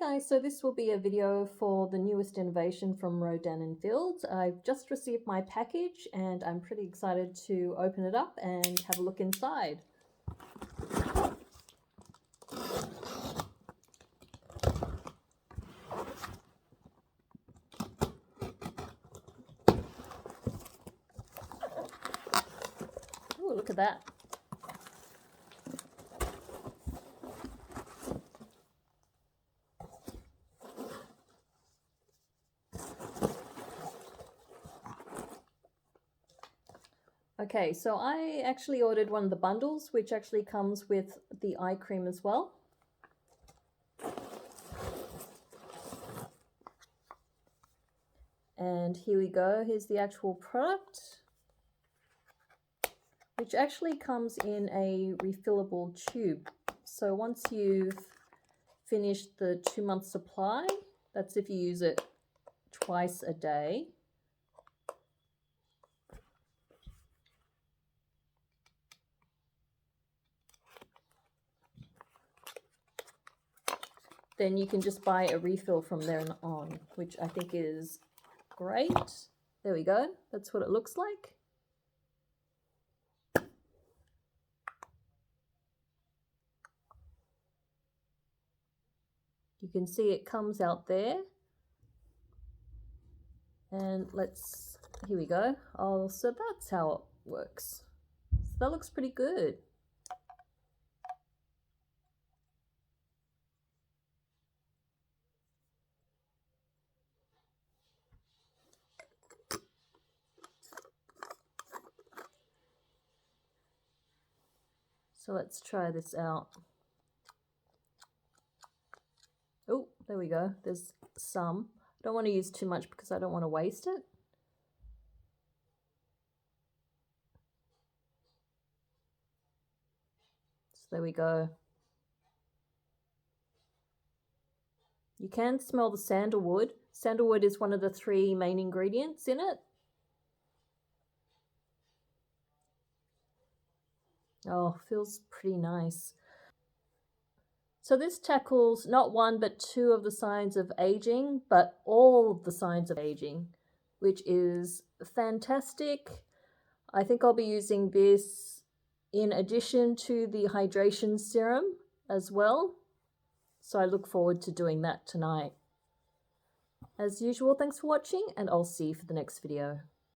Guys, so this will be a video for the newest innovation from Rodan Fields. I've just received my package and I'm pretty excited to open it up and have a look inside. Ooh, look at that. Okay, so I actually ordered one of the bundles, which actually comes with the eye cream as well. And here we go, here's the actual product, which actually comes in a refillable tube. So once you've finished the 2-month supply, that's if you use it twice a day. Then you can just buy a refill from there on, which I think is great. There we go. That's what it looks like. You can see it comes out there. And here we go. Oh, so that's how it works. So that looks pretty good. So let's try this out. Oh, there we go. There's some. I don't want to use too much because I don't want to waste it. So there we go. You can smell the sandalwood. Sandalwood is one of the 3 main ingredients in it. Oh, feels pretty nice. So this tackles not 1 but 2 of the signs of aging, but all of the signs of aging, which is fantastic. I think I'll be using this in addition to the hydration serum as well. So I look forward to doing that tonight. As usual, thanks for watching, and I'll see you for the next video.